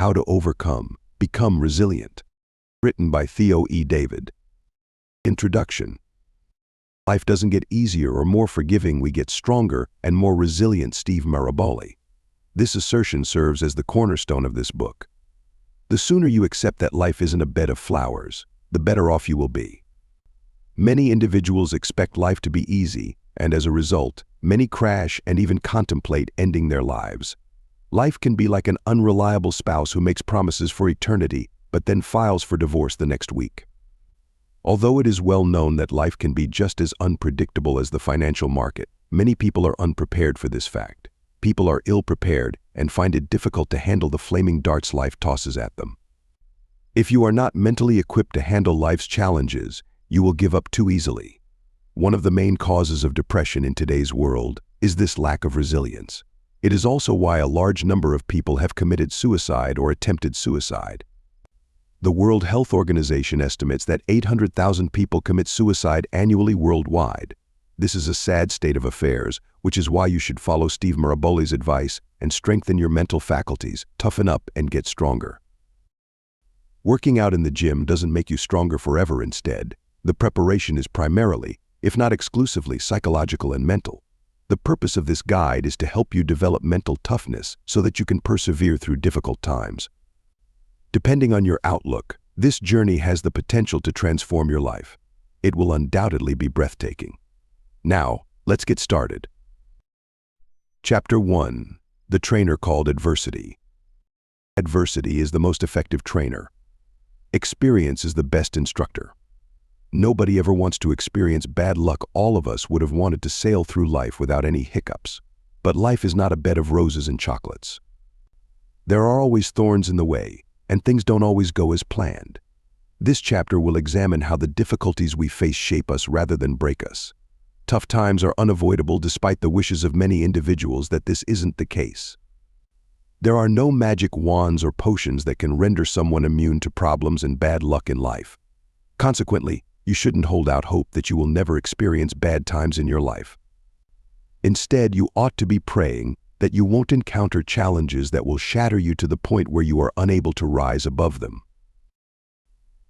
How to Overcome, Become Resilient. Written by Theo E. David. Introduction. Life doesn't get easier or more forgiving, we get stronger and more resilient. Steve Maraboli. This assertion serves as the cornerstone of this book. The sooner you accept that life isn't a bed of flowers, the better off you will be. Many individuals expect life to be easy, and as a result, many crash and even contemplate ending their lives. Life can be like an unreliable spouse who makes promises for eternity, but then files for divorce the next week. Although it is well known that life can be just as unpredictable as the financial market, many people are unprepared for this fact. People are ill-prepared and find it difficult to handle the flaming darts life tosses at them. If you are not mentally equipped to handle life's challenges, you will give up too easily. One of the main causes of depression in today's world is this lack of resilience. It is also why a large number of people have committed suicide or attempted suicide. The World Health Organization estimates that 800,000 people commit suicide annually worldwide. This is a sad state of affairs, which is why you should follow Steve Maraboli's advice and strengthen your mental faculties, toughen up, and get stronger. Working out in the gym doesn't make you stronger forever. Instead, the preparation is primarily, if not exclusively, psychological and mental. The purpose of this guide is to help you develop mental toughness so that you can persevere through difficult times. Depending on your outlook, this journey has the potential to transform your life. It will undoubtedly be breathtaking. Now, let's get started. Chapter 1. The Trainer Called Adversity. Adversity is the most effective trainer. Experience is the best instructor. Nobody ever wants to experience bad luck. All of us would have wanted to sail through life without any hiccups. But life is not a bed of roses and chocolates. There are always thorns in the way, and things don't always go as planned. This chapter will examine how the difficulties we face shape us rather than break us. Tough times are unavoidable despite the wishes of many individuals that this isn't the case. There are no magic wands or potions that can render someone immune to problems and bad luck in life. Consequently, you shouldn't hold out hope that you will never experience bad times in your life. Instead, you ought to be praying that you won't encounter challenges that will shatter you to the point where you are unable to rise above them.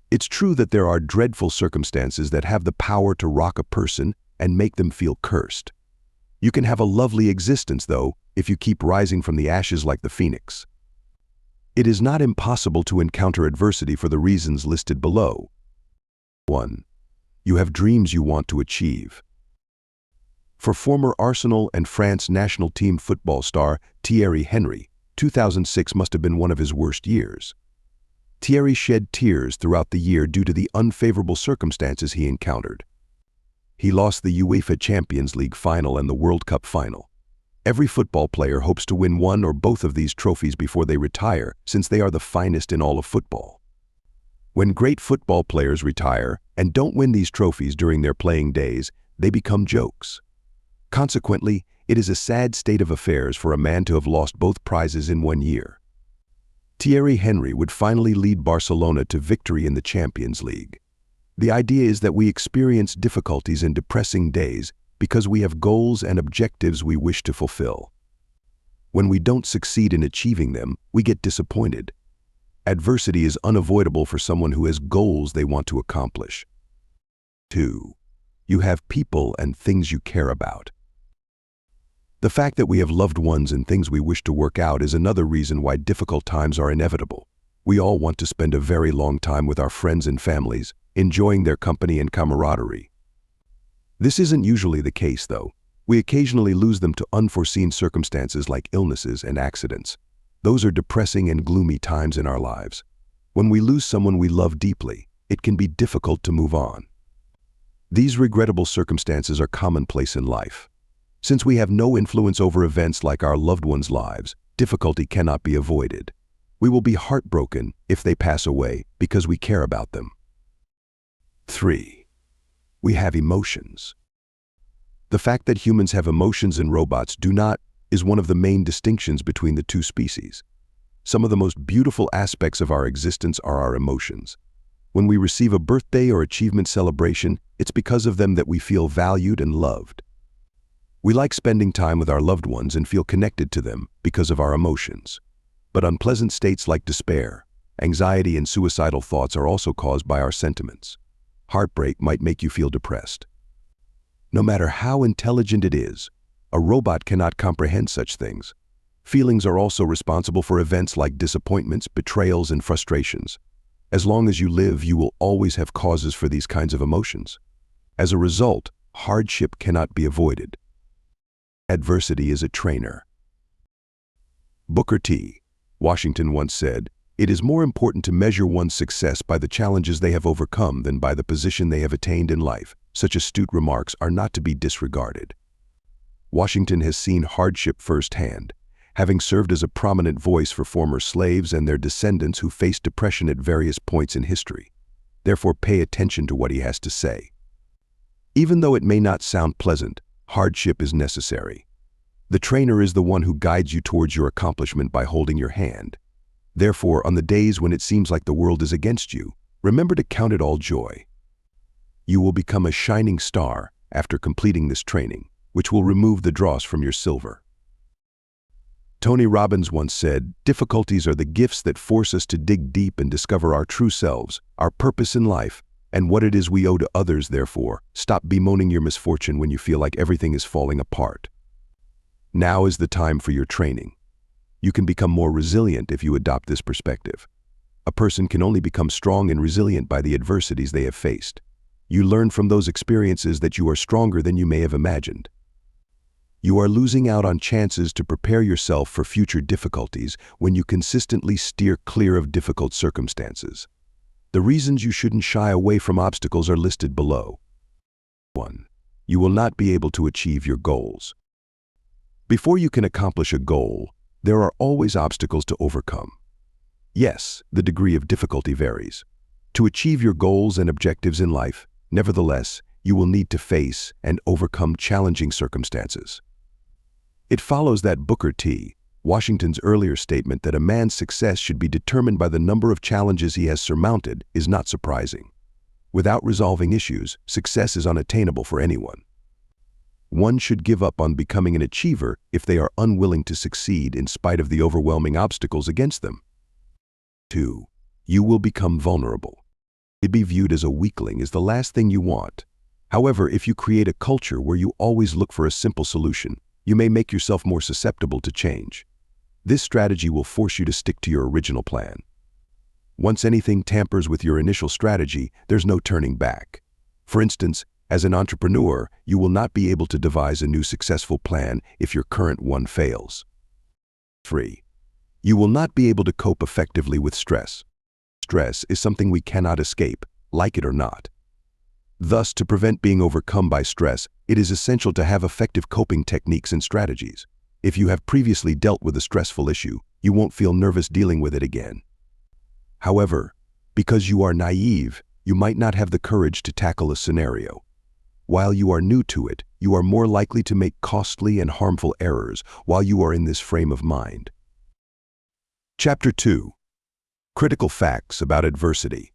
It's true that there are dreadful circumstances that have the power to rock a person and make them feel cursed. You can have a lovely existence, though, if you keep rising from the ashes like the phoenix. It is not impossible to encounter adversity for the reasons listed below. 1. You have dreams you want to achieve. For former Arsenal and France national team football star Thierry Henry, 2006 must have been one of his worst years. Thierry shed tears throughout the year due to the unfavorable circumstances he encountered. He lost the UEFA Champions League final and the World Cup final. Every football player hopes to win one or both of these trophies before they retire, since they are the finest in all of football. When great football players retire and don't win these trophies during their playing days, they become jokes. Consequently, it is a sad state of affairs for a man to have lost both prizes in one year. Thierry Henry would finally lead Barcelona to victory in the Champions League. The idea is that we experience difficulties and depressing days because we have goals and objectives we wish to fulfill. When we don't succeed in achieving them, we get disappointed. Adversity is unavoidable for someone who has goals they want to accomplish. 2. You have people and things you care about. The fact that we have loved ones and things we wish to work out is another reason why difficult times are inevitable. We all want to spend a very long time with our friends and families, enjoying their company and camaraderie. This isn't usually the case, though. We occasionally lose them to unforeseen circumstances like illnesses and accidents. Those are depressing and gloomy times in our lives. When we lose someone we love deeply, it can be difficult to move on. These regrettable circumstances are commonplace in life. Since we have no influence over events like our loved ones' lives, difficulty cannot be avoided. We will be heartbroken if they pass away because we care about them. 3. We have emotions. The fact that humans have emotions and robots do not is one of the main distinctions between the two species. Some of the most beautiful aspects of our existence are our emotions. When we receive a birthday or achievement celebration, it's because of them that we feel valued and loved. We like spending time with our loved ones and feel connected to them because of our emotions. But unpleasant states like despair, anxiety, and suicidal thoughts are also caused by our sentiments. Heartbreak might make you feel depressed. No matter how intelligent it is, a robot cannot comprehend such things. Feelings are also responsible for events like disappointments, betrayals, and frustrations. As long as you live, you will always have causes for these kinds of emotions. As a result, hardship cannot be avoided. Adversity is a trainer. Booker T. Washington once said, "It is more important to measure one's success by the challenges they have overcome than by the position they have attained in life." Such astute remarks are not to be disregarded. Washington has seen hardship firsthand, having served as a prominent voice for former slaves and their descendants who faced depression at various points in history. Therefore, pay attention to what he has to say. Even though it may not sound pleasant, hardship is necessary. The trainer is the one who guides you towards your accomplishment by holding your hand. Therefore, on the days when it seems like the world is against you, remember to count it all joy. You will become a shining star after completing this training, which will remove the dross from your silver. Tony Robbins once said, "Difficulties are the gifts that force us to dig deep and discover our true selves, our purpose in life, and what it is we owe to others. Therefore, stop bemoaning your misfortune when you feel like everything is falling apart. Now is the time for your training. You can become more resilient if you adopt this perspective. A person can only become strong and resilient by the adversities they have faced. You learn from those experiences that you are stronger than you may have imagined. You are losing out on chances to prepare yourself for future difficulties when you consistently steer clear of difficult circumstances. The reasons you shouldn't shy away from obstacles are listed below. 1. You will not be able to achieve your goals. Before you can accomplish a goal, there are always obstacles to overcome. Yes, the degree of difficulty varies. To achieve your goals and objectives in life, nevertheless, you will need to face and overcome challenging circumstances. It follows that Booker T. Washington's earlier statement that a man's success should be determined by the number of challenges he has surmounted is not surprising. Without resolving issues, success is unattainable for anyone. One should give up on becoming an achiever if they are unwilling to succeed in spite of the overwhelming obstacles against them. 2. You will become vulnerable. To be viewed as a weakling is the last thing you want. However, if you create a culture where you always look for a simple solution, you may make yourself more susceptible to change. This strategy will force you to stick to your original plan. Once anything tampers with your initial strategy, there's no turning back. For instance, as an entrepreneur, you will not be able to devise a new successful plan if your current one fails. 3. You will not be able to cope effectively with stress. Stress is something we cannot escape, like it or not. Thus, to prevent being overcome by stress, it is essential to have effective coping techniques and strategies. If you have previously dealt with a stressful issue, you won't feel nervous dealing with it again. However, because you are naive, you might not have the courage to tackle a scenario. While you are new to it, you are more likely to make costly and harmful errors while you are in this frame of mind. Chapter 2. Critical facts about adversity.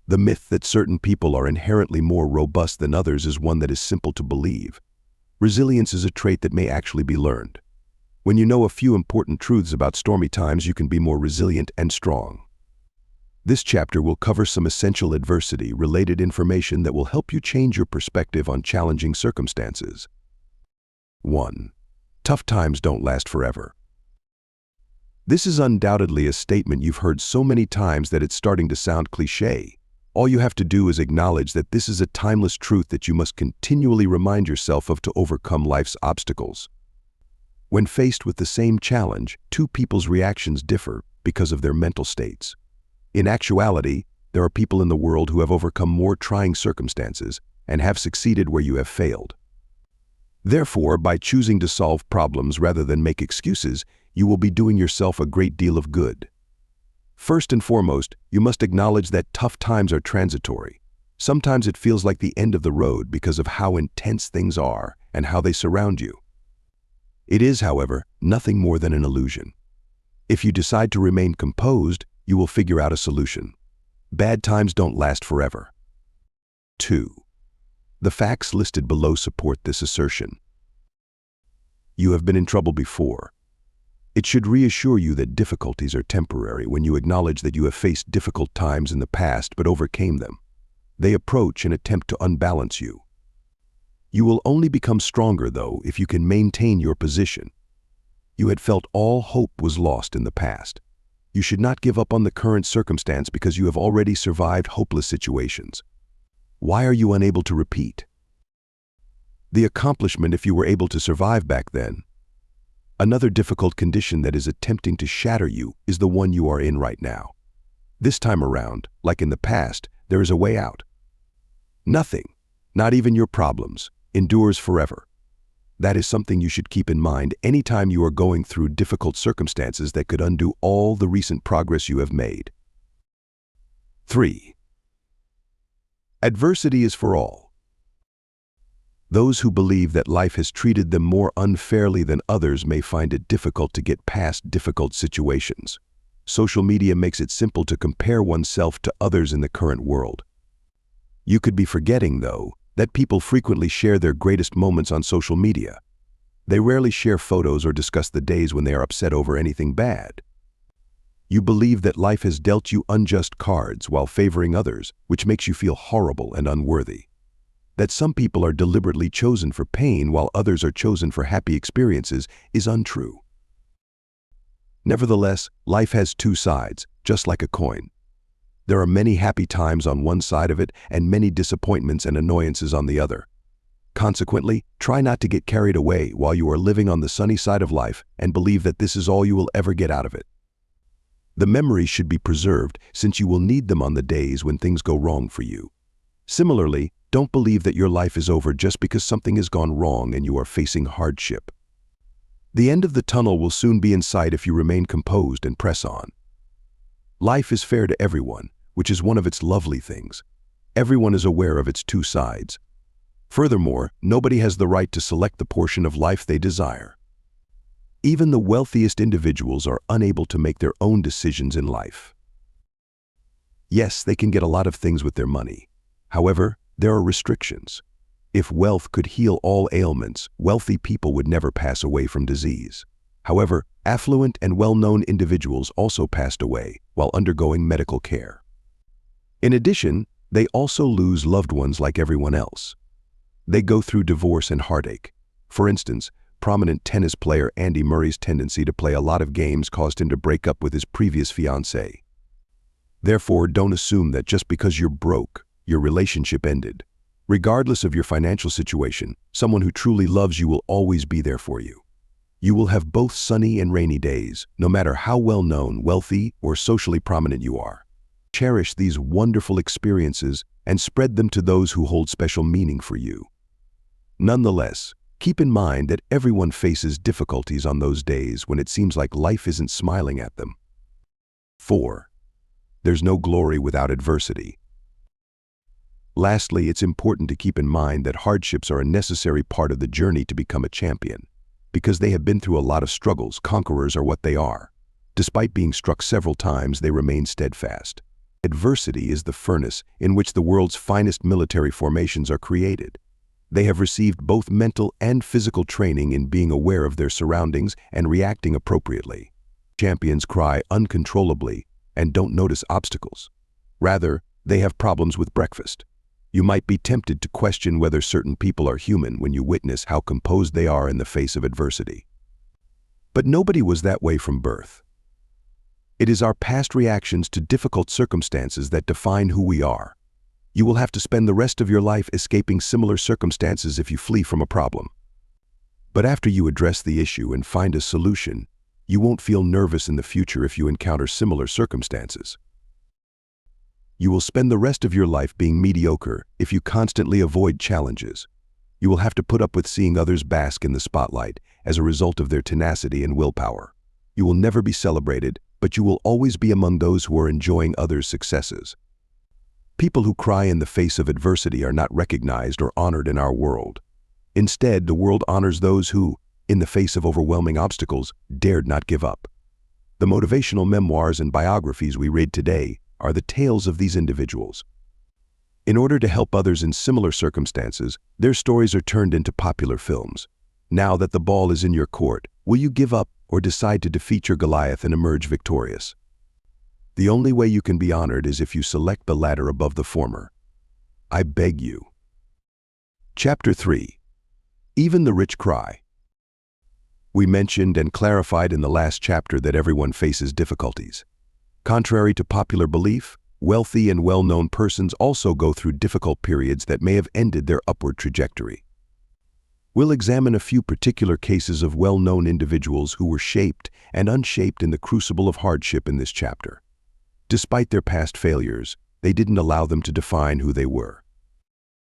The myth that certain people are inherently more robust than others is one that is simple to believe. Resilience is a trait that may actually be learned. When you know a few important truths about stormy times, you can be more resilient and strong. This chapter will cover some essential adversity-related information that will help you change your perspective on challenging circumstances. 1. Tough times don't last forever. This is undoubtedly a statement you've heard so many times that it's starting to sound cliché. All you have to do is acknowledge that this is a timeless truth that you must continually remind yourself of to overcome life's obstacles. When faced with the same challenge, two people's reactions differ because of their mental states. In actuality, there are people in the world who have overcome more trying circumstances and have succeeded where you have failed. Therefore, by choosing to solve problems rather than make excuses, you will be doing yourself a great deal of good. First and foremost, you must acknowledge that tough times are transitory. Sometimes it feels like the end of the road because of how intense things are and how they surround you. It is, however, nothing more than an illusion. If you decide to remain composed, you will figure out a solution. Bad times don't last forever. 2. The facts listed below support this assertion. You have been in trouble before. It should reassure you that difficulties are temporary when you acknowledge that you have faced difficult times in the past but overcame them. They approach and attempt to unbalance you. You will only become stronger, though, if you can maintain your position. You had felt all hope was lost in the past. You should not give up on the current circumstance because you have already survived hopeless situations. Why are you unable to repeat the accomplishment if you were able to survive back then? Another difficult condition that is attempting to shatter you is the one you are in right now. This time around, like in the past, there is a way out. Nothing, not even your problems, endures forever. That is something you should keep in mind anytime you are going through difficult circumstances that could undo all the recent progress you have made. 3. Adversity is for all. Those who believe that life has treated them more unfairly than others may find it difficult to get past difficult situations. Social media makes it simple to compare oneself to others in the current world. You could be forgetting, though, that people frequently share their greatest moments on social media. They rarely share photos or discuss the days when they are upset over anything bad. You believe that life has dealt you unjust cards while favoring others, which makes you feel horrible and unworthy. That some people are deliberately chosen for pain while others are chosen for happy experiences is untrue. Nevertheless, life has two sides, just like a coin. There are many happy times on one side of it and many disappointments and annoyances on the other. Consequently, try not to get carried away while you are living on the sunny side of life and believe that this is all you will ever get out of it. The memories should be preserved since you will need them on the days when things go wrong for you. Similarly, don't believe that your life is over just because something has gone wrong and you are facing hardship. The end of the tunnel will soon be in sight if you remain composed and press on. Life is fair to everyone, which is one of its lovely things. Everyone is aware of its two sides. Furthermore, nobody has the right to select the portion of life they desire. Even the wealthiest individuals are unable to make their own decisions in life. Yes, they can get a lot of things with their money. However, there are restrictions. If wealth could heal all ailments, wealthy people would never pass away from disease. However, affluent and well-known individuals also passed away while undergoing medical care. In addition, they also lose loved ones like everyone else. They go through divorce and heartache. For instance, prominent tennis player Andy Murray's tendency to play a lot of games caused him to break up with his previous fiancée. Therefore, don't assume that just because you're broke, your relationship ended. Regardless of your financial situation, someone who truly loves you will always be there for you. You will have both sunny and rainy days, no matter how well-known, wealthy, or socially prominent you are. Cherish these wonderful experiences and spread them to those who hold special meaning for you. Nonetheless, keep in mind that everyone faces difficulties on those days when it seems like life isn't smiling at them. 4. There's no glory without adversity. Lastly, it's important to keep in mind that hardships are a necessary part of the journey to become a champion. Because they have been through a lot of struggles, conquerors are what they are. Despite being struck several times, they remain steadfast. Adversity is the furnace in which the world's finest military formations are created. They have received both mental and physical training in being aware of their surroundings and reacting appropriately. Champions cry uncontrollably and don't notice obstacles. Rather, they have problems with breakfast. You might be tempted to question whether certain people are human when you witness how composed they are in the face of adversity. But nobody was that way from birth. It is our past reactions to difficult circumstances that define who we are. You will have to spend the rest of your life escaping similar circumstances if you flee from a problem. But after you address the issue and find a solution, you won't feel nervous in the future if you encounter similar circumstances. You will spend the rest of your life being mediocre if you constantly avoid challenges. You will have to put up with seeing others bask in the spotlight as a result of their tenacity and willpower. You will never be celebrated, but you will always be among those who are enjoying others' successes. People who cry in the face of adversity are not recognized or honored in our world. Instead, the world honors those who, in the face of overwhelming obstacles, dared not give up. The motivational memoirs and biographies we read today are the tales of these individuals. In order to help others in similar circumstances, their stories are turned into popular films. Now that the ball is in your court, will you give up or decide to defeat your Goliath and emerge victorious. The only way you can be honored is if you select the latter above the former. I beg you. Chapter 3. Even the rich cry. We mentioned and clarified in the last chapter that everyone faces difficulties. Contrary to popular belief, wealthy and well-known persons also go through difficult periods that may have ended their upward trajectory. We'll examine a few particular cases of well-known individuals who were shaped and unshaped in the crucible of hardship in this chapter. Despite their past failures, they didn't allow them to define who they were.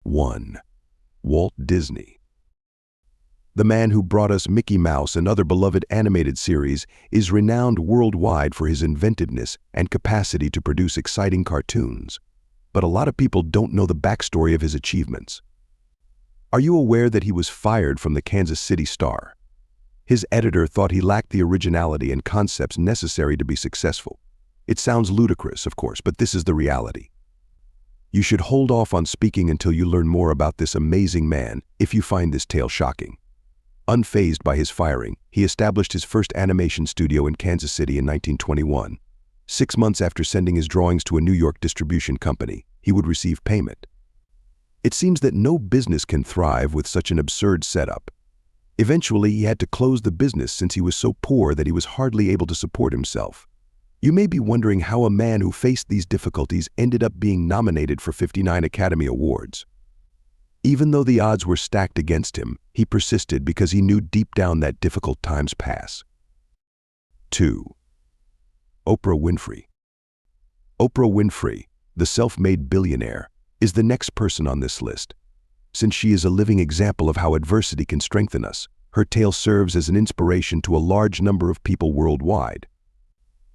1. Walt Disney. The man who brought us Mickey Mouse and other beloved animated series is renowned worldwide for his inventiveness and capacity to produce exciting cartoons. But a lot of people don't know the backstory of his achievements. Are you aware that he was fired from the Kansas City Star? His editor thought he lacked the originality and concepts necessary to be successful. It sounds ludicrous, of course, but this is the reality. You should hold off on speaking until you learn more about this amazing man if you find this tale shocking. Unfazed by his firing, he established his first animation studio in Kansas City in 1921. 6 months after sending his drawings to a New York distribution company, he would receive payment. It seems that no business can thrive with such an absurd setup. Eventually, he had to close the business since he was so poor that he was hardly able to support himself. You may be wondering how a man who faced these difficulties ended up being nominated for 59 Academy Awards. Even though the odds were stacked against him, he persisted because he knew deep down that difficult times pass. 2. Oprah Winfrey. Oprah Winfrey, the self-made billionaire, is the next person on this list. Since she is a living example of how adversity can strengthen us, her tale serves as an inspiration to a large number of people worldwide.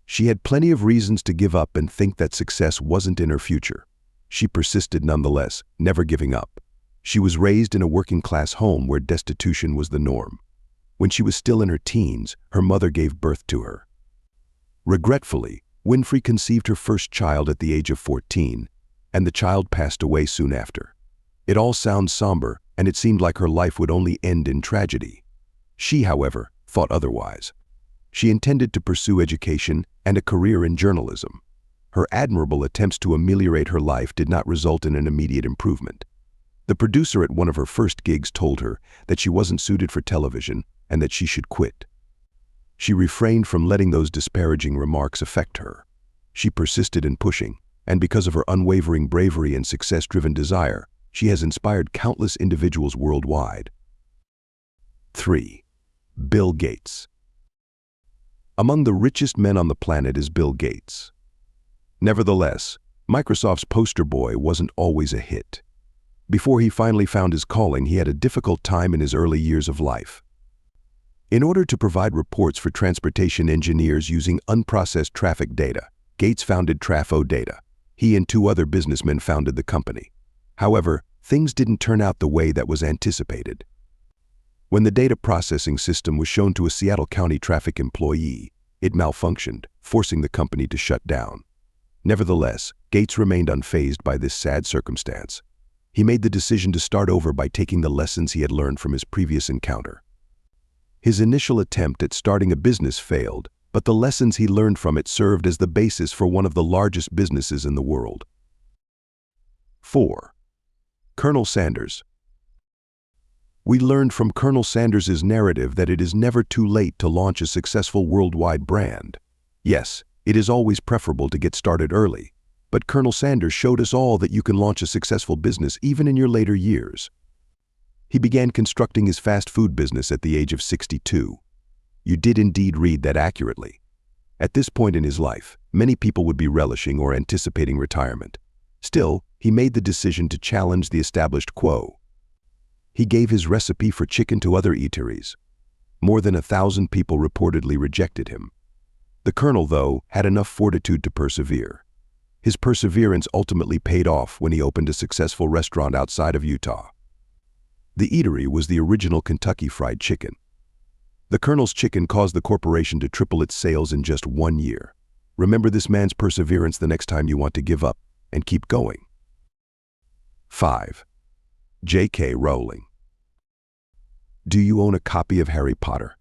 She had plenty of reasons to give up and think that success wasn't in her future. She persisted nonetheless, never giving up. She was raised in a working-class home where destitution was the norm. When she was still in her teens, her mother gave birth to her. Regretfully, Winfrey conceived her first child at the age of 14, and the child passed away soon after. It all sounds somber, and it seemed like her life would only end in tragedy. She, however, thought otherwise. She intended to pursue education and a career in journalism. Her admirable attempts to ameliorate her life did not result in an immediate improvement. The producer at one of her first gigs told her that she wasn't suited for television and that she should quit. She refrained from letting those disparaging remarks affect her. She persisted in pushing, and because of her unwavering bravery and success-driven desire, she has inspired countless individuals worldwide. 3. Bill Gates. Among the richest men on the planet is Bill Gates. Nevertheless, Microsoft's poster boy wasn't always a hit. Before he finally found his calling, he had a difficult time in his early years of life. In order to provide reports for transportation engineers using unprocessed traffic data, Gates founded Trafo Data. He and 2 other businessmen founded the company. However, things didn't turn out the way that was anticipated. When the data processing system was shown to a Seattle County traffic employee, it malfunctioned, forcing the company to shut down. Nevertheless, Gates remained unfazed by this sad circumstance. He made the decision to start over by taking the lessons he had learned from his previous encounter. His initial attempt at starting a business failed, but the lessons he learned from it served as the basis for one of the largest businesses in the world. 4. Colonel Sanders. We learned from Colonel Sanders' narrative that it is never too late to launch a successful worldwide brand. Yes, it is always preferable to get started early, but Colonel Sanders showed us all that you can launch a successful business even in your later years. He began constructing his fast food business at the age of 62. You did indeed read that accurately. At this point in his life, many people would be relishing or anticipating retirement. Still, he made the decision to challenge the established quo. He gave his recipe for chicken to other eateries. More than 1,000 people reportedly rejected him. The Colonel, though, had enough fortitude to persevere. His perseverance ultimately paid off when he opened a successful restaurant outside of Utah. The eatery was the original Kentucky Fried Chicken. The Colonel's chicken caused the corporation to triple its sales in just 1 year. Remember this man's perseverance the next time you want to give up, and keep going. 5. J.K. Rowling. Do you own a copy of Harry Potter?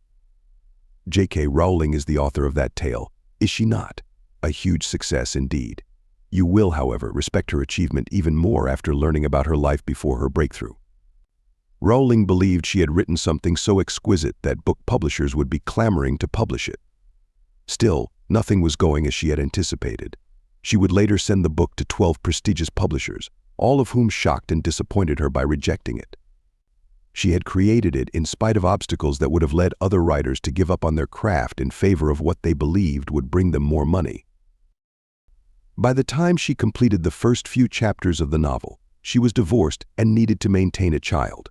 J.K. Rowling is the author of that tale, is she not? A huge success indeed. You will, however, respect her achievement even more after learning about her life before her breakthrough. Rowling believed she had written something so exquisite that book publishers would be clamoring to publish it. Still, nothing was going as she had anticipated. She would later send the book to 12 prestigious publishers, all of whom shocked and disappointed her by rejecting it. She had created it in spite of obstacles that would have led other writers to give up on their craft in favor of what they believed would bring them more money. By the time she completed the first few chapters of the novel, she was divorced and needed to maintain a child.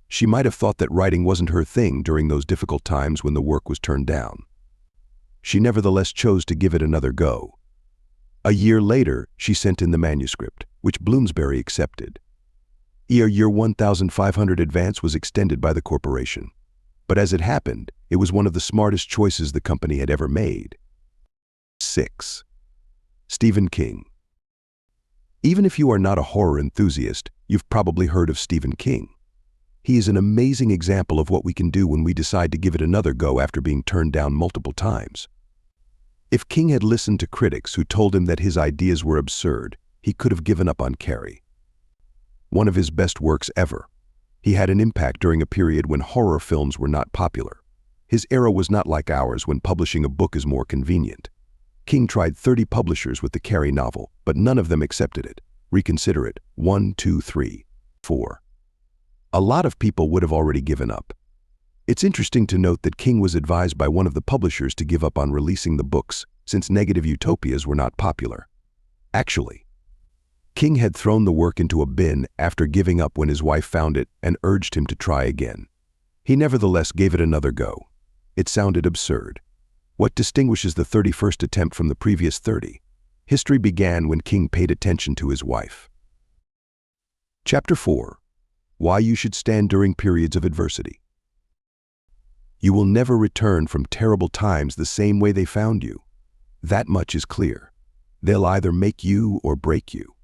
She might have thought that writing wasn't her thing during those difficult times when the work was turned down. She nevertheless chose to give it another go. A year later, she sent in the manuscript, which Bloomsbury accepted. Her year 1,500 advance was extended by the corporation. But as it happened, it was one of the smartest choices the company had ever made. 6. Stephen King. Even if you are not a horror enthusiast, you've probably heard of Stephen King. He is an amazing example of what we can do when we decide to give it another go after being turned down multiple times. If King had listened to critics who told him that his ideas were absurd, he could have given up on Carrie. One of his best works ever. He had an impact during a period when horror films were not popular. His era was not like ours when publishing a book is more convenient. King tried 30 publishers with the Carrie novel, but none of them accepted it. Reconsider it. 1, 2, 3, 4. A lot of people would have already given up. It's interesting to note that King was advised by one of the publishers to give up on releasing the books, since negative utopias were not popular. Actually, King had thrown the work into a bin after giving up when his wife found it and urged him to try again. He nevertheless gave it another go. It sounded absurd. What distinguishes the 31st attempt from the previous 30? History began when King paid attention to his wife. Chapter 4. Why you should stand during periods of adversity. You will never return from terrible times the same way they found you. That much is clear. They'll either make you or break you.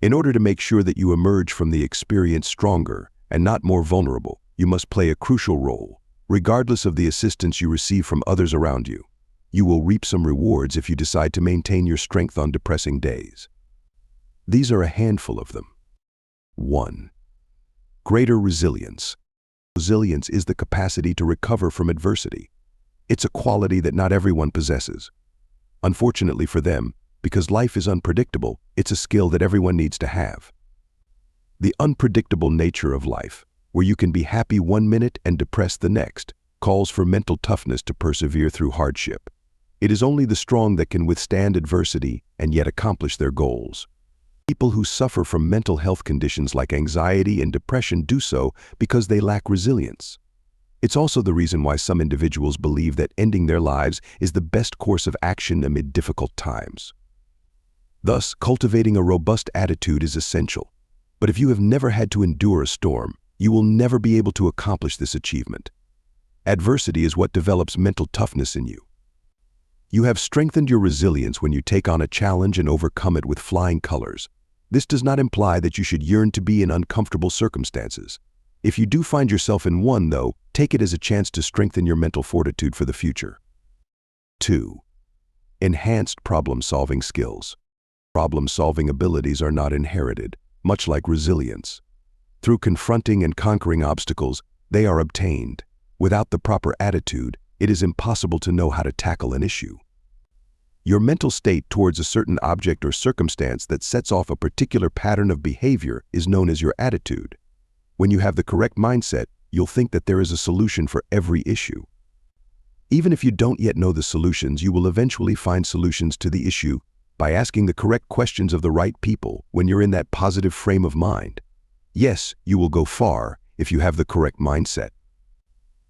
In order to make sure that you emerge from the experience stronger and not more vulnerable, you must play a crucial role, regardless of the assistance you receive from others around you. You will reap some rewards if you decide to maintain your strength on depressing days. These are a handful of them. 1. Greater resilience. Resilience is the capacity to recover from adversity. It's a quality that not everyone possesses. Unfortunately for them, because life is unpredictable, it's a skill that everyone needs to have. The unpredictable nature of life, where you can be happy one minute and depressed the next, calls for mental toughness to persevere through hardship. It is only the strong that can withstand adversity and yet accomplish their goals. People who suffer from mental health conditions like anxiety and depression do so because they lack resilience. It's also the reason why some individuals believe that ending their lives is the best course of action amid difficult times. Thus, cultivating a robust attitude is essential. But if you have never had to endure a storm, you will never be able to accomplish this achievement. Adversity is what develops mental toughness in you. You have strengthened your resilience when you take on a challenge and overcome it with flying colors. This does not imply that you should yearn to be in uncomfortable circumstances. If you do find yourself in one, though, take it as a chance to strengthen your mental fortitude for the future. 2. Enhanced problem-solving skills. Problem-solving abilities are not inherited, much like resilience. Through confronting and conquering obstacles, they are obtained. Without the proper attitude, it is impossible to know how to tackle an issue. Your mental state towards a certain object or circumstance that sets off a particular pattern of behavior is known as your attitude. When you have the correct mindset, you'll think that there is a solution for every issue. Even if you don't yet know the solutions, you will eventually find solutions to the issue by asking the correct questions of the right people when you're in that positive frame of mind. Yes, you will go far if you have the correct mindset.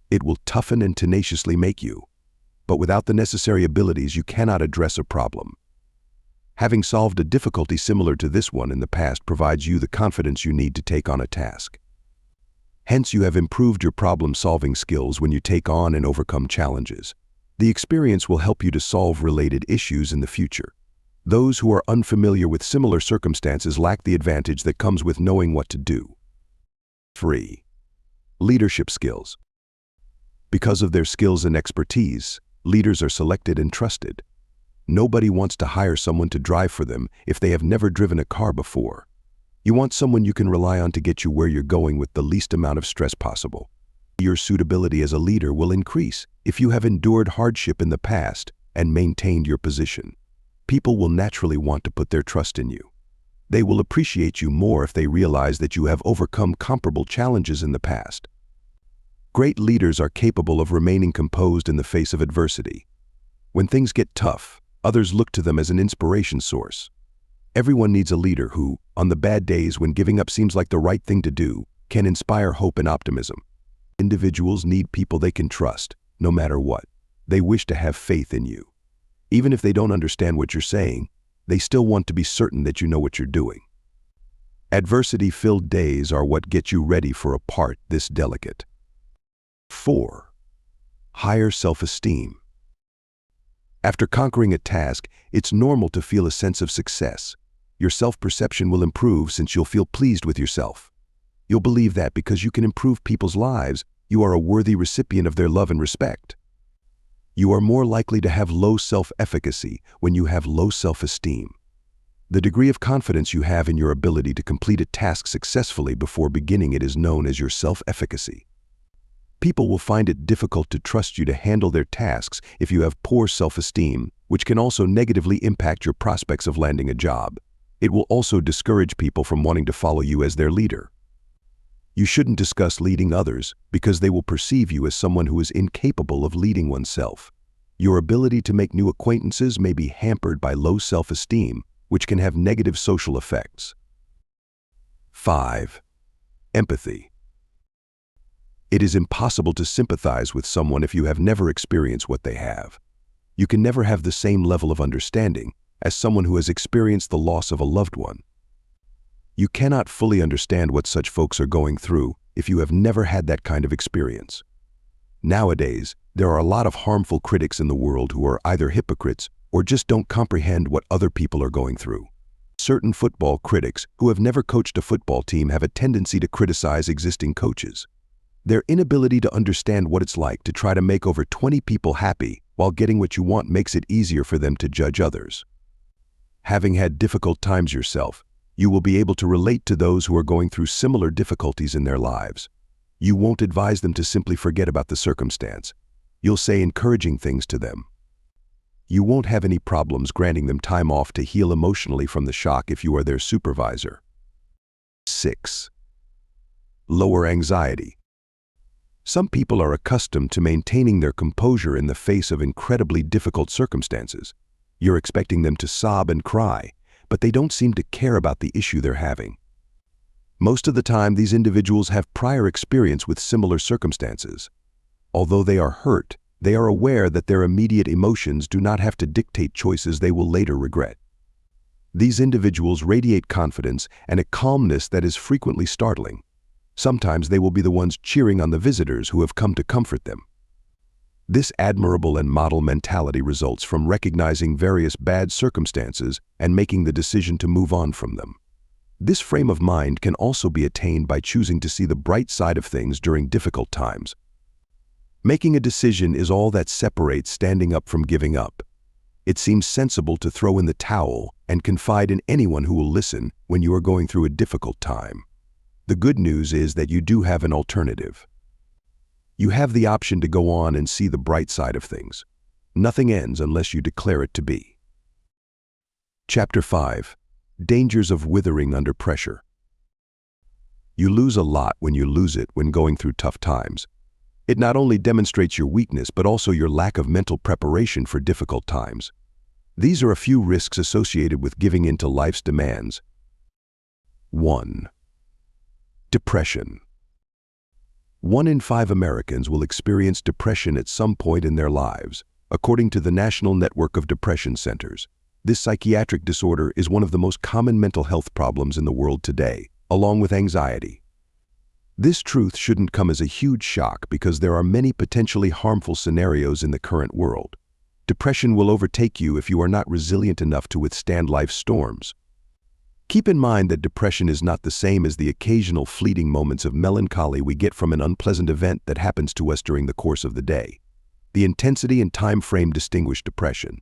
It will toughen and tenaciously make you. But without the necessary abilities, you cannot address a problem. Having solved a difficulty similar to this one in the past provides you the confidence you need to take on a task. Hence, you have improved your problem-solving skills when you take on and overcome challenges. The experience will help you to solve related issues in the future. Those who are unfamiliar with similar circumstances lack the advantage that comes with knowing what to do. 3. Leadership skills. Because of their skills and expertise, leaders are selected and trusted. Nobody wants to hire someone to drive for them if they have never driven a car before. You want someone you can rely on to get you where you're going with the least amount of stress possible. Your suitability as a leader will increase if you have endured hardship in the past and maintained your position. People will naturally want to put their trust in you. They will appreciate you more if they realize that you have overcome comparable challenges in the past. Great leaders are capable of remaining composed in the face of adversity. When things get tough, others look to them as an inspiration source. Everyone needs a leader who, on the bad days when giving up seems like the right thing to do, can inspire hope and optimism. Individuals need people they can trust, no matter what. They wish to have faith in you. Even if they don't understand what you're saying, they still want to be certain that you know what you're doing. Adversity-filled days are what get you ready for a part this delicate. 4. Higher self-esteem. After conquering a task, it's normal to feel a sense of success. Your self-perception will improve since you'll feel pleased with yourself. You'll believe that because you can improve people's lives, you are a worthy recipient of their love and respect. You are more likely to have low self-efficacy when you have low self-esteem. The degree of confidence you have in your ability to complete a task successfully before beginning it is known as your self-efficacy. People will find it difficult to trust you to handle their tasks if you have poor self-esteem, which can also negatively impact your prospects of landing a job. It will also discourage people from wanting to follow you as their leader. You shouldn't discuss leading others because they will perceive you as someone who is incapable of leading oneself. Your ability to make new acquaintances may be hampered by low self-esteem, which can have negative social effects. 5. Empathy. It is impossible to sympathize with someone if you have never experienced what they have. You can never have the same level of understanding as someone who has experienced the loss of a loved one. You cannot fully understand what such folks are going through if you have never had that kind of experience. Nowadays, there are a lot of harmful critics in the world who are either hypocrites or just don't comprehend what other people are going through. Certain football critics who have never coached a football team have a tendency to criticize existing coaches. Their inability to understand what it's like to try to make over 20 people happy while getting what you want makes it easier for them to judge others. Having had difficult times yourself, you will be able to relate to those who are going through similar difficulties in their lives. You won't advise them to simply forget about the circumstance. You'll say encouraging things to them. You won't have any problems granting them time off to heal emotionally from the shock if you are their supervisor. 6. Lower anxiety. Some people are accustomed to maintaining their composure in the face of incredibly difficult circumstances. You're expecting them to sob and cry, but they don't seem to care about the issue they're having. Most of the time, these individuals have prior experience with similar circumstances. Although they are hurt, they are aware that their immediate emotions do not have to dictate choices they will later regret. These individuals radiate confidence and a calmness that is frequently startling. Sometimes they will be the ones cheering on the visitors who have come to comfort them. This admirable and model mentality results from recognizing various bad circumstances and making the decision to move on from them. This frame of mind can also be attained by choosing to see the bright side of things during difficult times. Making a decision is all that separates standing up from giving up. It seems sensible to throw in the towel and confide in anyone who will listen when you are going through a difficult time. The good news is that you do have an alternative. You have the option to go on and see the bright side of things. Nothing ends unless you declare it to be. Chapter 5. Dangers of withering under pressure. You lose a lot when you lose it when going through tough times. It not only demonstrates your weakness but also your lack of mental preparation for difficult times. These are a few risks associated with giving in to life's demands. 1. Depression. 1 in 5 Americans will experience depression at some point in their lives, according to the National Network of Depression Centers. This psychiatric disorder is one of the most common mental health problems in the world today, along with anxiety. This truth shouldn't come as a huge shock because there are many potentially harmful scenarios in the current world. Depression will overtake you if you are not resilient enough to withstand life's storms. Keep in mind that depression is not the same as the occasional fleeting moments of melancholy we get from an unpleasant event that happens to us during the course of the day. The intensity and time frame distinguish depression.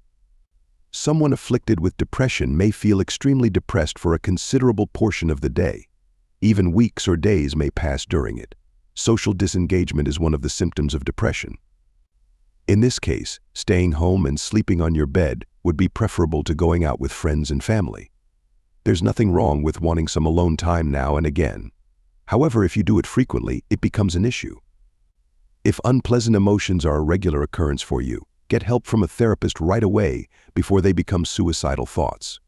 Someone afflicted with depression may feel extremely depressed for a considerable portion of the day. Even weeks or days may pass during it. Social disengagement is one of the symptoms of depression. In this case, staying home and sleeping on your bed would be preferable to going out with friends and family. There's nothing wrong with wanting some alone time now and again. However, if you do it frequently, it becomes an issue. If unpleasant emotions are a regular occurrence for you, get help from a therapist right away before they become suicidal thoughts.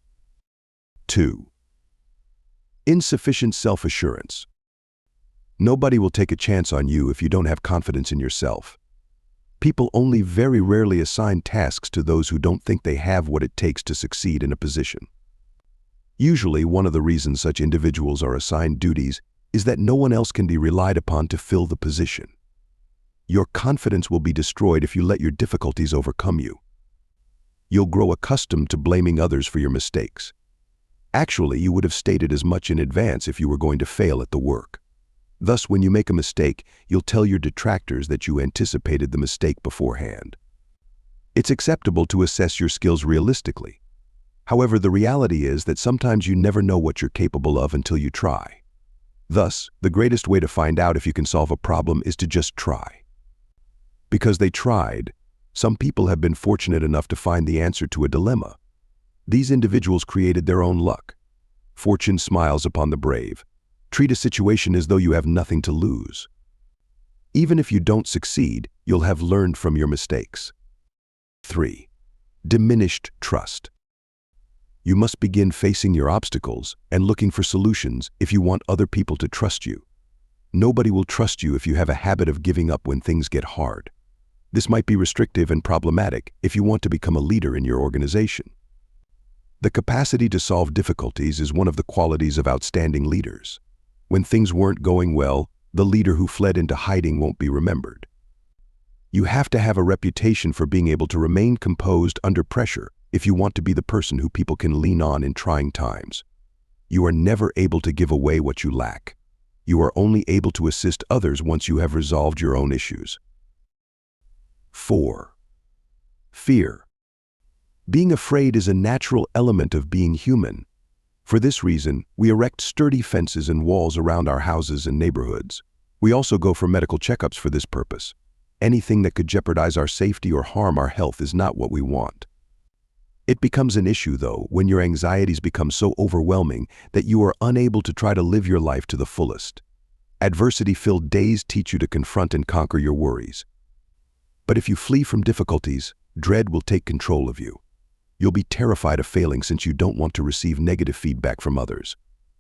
2. Insufficient self-assurance. Nobody will take a chance on you if you don't have confidence in yourself. People only very rarely assign tasks to those who don't think they have what it takes to succeed in a position. Usually, one of the reasons such individuals are assigned duties is that no one else can be relied upon to fill the position. Your confidence will be destroyed if you let your difficulties overcome you. You'll grow accustomed to blaming others for your mistakes. Actually, you would have stated as much in advance if you were going to fail at the work. Thus, when you make a mistake, you'll tell your detractors that you anticipated the mistake beforehand. It's acceptable to assess your skills realistically. However, the reality is that sometimes you never know what you're capable of until you try. Thus, the greatest way to find out if you can solve a problem is to just try. Because they tried, some people have been fortunate enough to find the answer to a dilemma. These individuals created their own luck. Fortune smiles upon the brave. Treat a situation as though you have nothing to lose. Even if you don't succeed, you'll have learned from your mistakes. 3. Diminished trust. You must begin facing your obstacles and looking for solutions if you want other people to trust you. Nobody will trust you if you have a habit of giving up when things get hard. This might be restrictive and problematic if you want to become a leader in your organization. The capacity to solve difficulties is one of the qualities of outstanding leaders. When things weren't going well, the leader who fled into hiding won't be remembered. You have to have a reputation for being able to remain composed under pressure if you want to be the person who people can lean on in trying times. You are never able to give away what you lack. You are only able to assist others once you have resolved your own issues. 4. Fear. Being afraid is a natural element of being human. For this reason, we erect sturdy fences and walls around our houses and neighborhoods. We also go for medical checkups for this purpose. Anything that could jeopardize our safety or harm our health is not what we want. It becomes an issue, though, when your anxieties become so overwhelming that you are unable to try to live your life to the fullest. Adversity-filled days teach you to confront and conquer your worries. But if you flee from difficulties, dread will take control of you. You'll be terrified of failing since you don't want to receive negative feedback from others.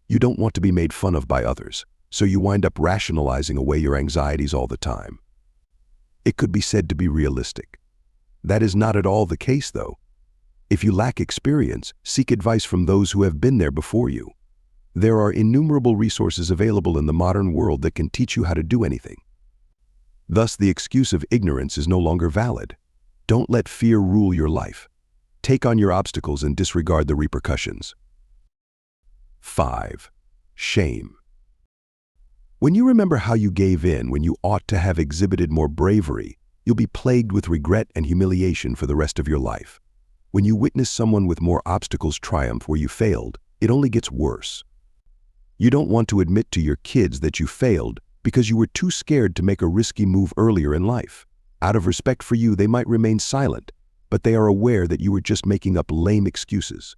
You don't want to be made fun of by others, so you wind up rationalizing away your anxieties all the time. It could be said to be realistic. That is not at all the case, though. If you lack experience, seek advice from those who have been there before you. There are innumerable resources available in the modern world that can teach you how to do anything. Thus, the excuse of ignorance is no longer valid. Don't let fear rule your life. Take on your obstacles and disregard the repercussions. 5. Shame. When you remember how you gave in when you ought to have exhibited more bravery, you'll be plagued with regret and humiliation for the rest of your life. When you witness someone with more obstacles triumph where you failed, it only gets worse. You don't want to admit to your kids that you failed because you were too scared to make a risky move earlier in life. Out of respect for you, they might remain silent, but they are aware that you were just making up lame excuses.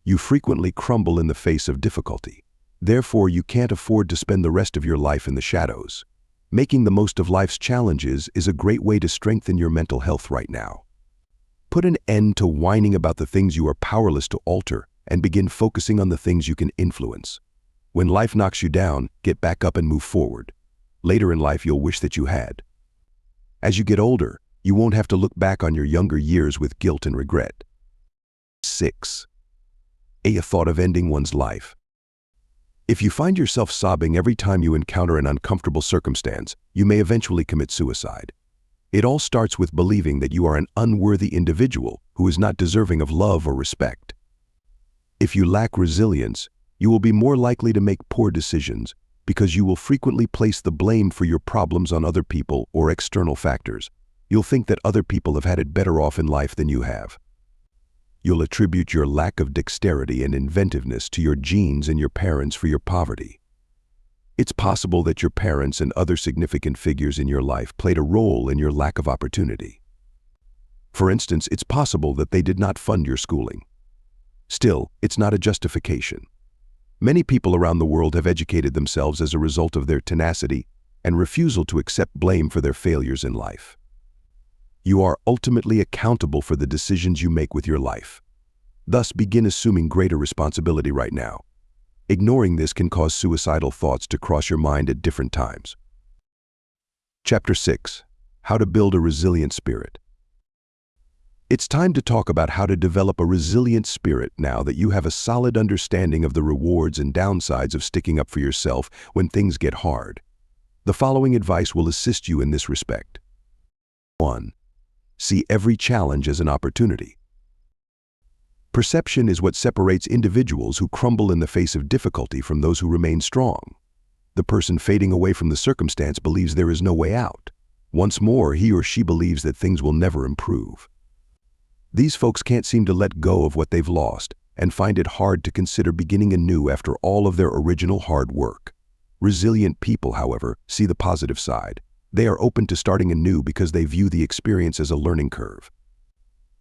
You frequently crumble in the face of difficulty. Therefore, you can't afford to spend the rest of your life in the shadows. Making the most of life's challenges is a great way to strengthen your mental health right now. Put an end to whining about the things you are powerless to alter and begin focusing on the things you can influence. When life knocks you down, get back up and move forward. Later in life, you'll wish that you had. As you get older, you won't have to look back on your younger years with guilt and regret. 6. A thought of ending one's life. If you find yourself sobbing every time you encounter an uncomfortable circumstance, you may eventually commit suicide. It all starts with believing that you are an unworthy individual who is not deserving of love or respect. If you lack resilience, you will be more likely to make poor decisions because you will frequently place the blame for your problems on other people or external factors. You'll think that other people have had it better off in life than you have. You'll attribute your lack of dexterity and inventiveness to your genes and your parents for your poverty. It's possible that your parents and other significant figures in your life played a role in your lack of opportunity. For instance, it's possible that they did not fund your schooling. Still, it's not a justification. Many people around the world have educated themselves as a result of their tenacity and refusal to accept blame for their failures in life. You are ultimately accountable for the decisions you make with your life. Thus, begin assuming greater responsibility right now. Ignoring this can cause suicidal thoughts to cross your mind at different times. Chapter 6. How to build a resilient spirit. It's time to talk about how to develop a resilient spirit now that you have a solid understanding of the rewards and downsides of sticking up for yourself when things get hard. The following advice will assist you in this respect. 1. See every challenge as an opportunity. Perception is what separates individuals who crumble in the face of difficulty from those who remain strong. The person fading away from the circumstance believes there is no way out. Once more, he or she believes that things will never improve. These folks can't seem to let go of what they've lost and find it hard to consider beginning anew after all of their original hard work. Resilient people, however, see the positive side. They are open to starting anew because they view the experience as a learning curve.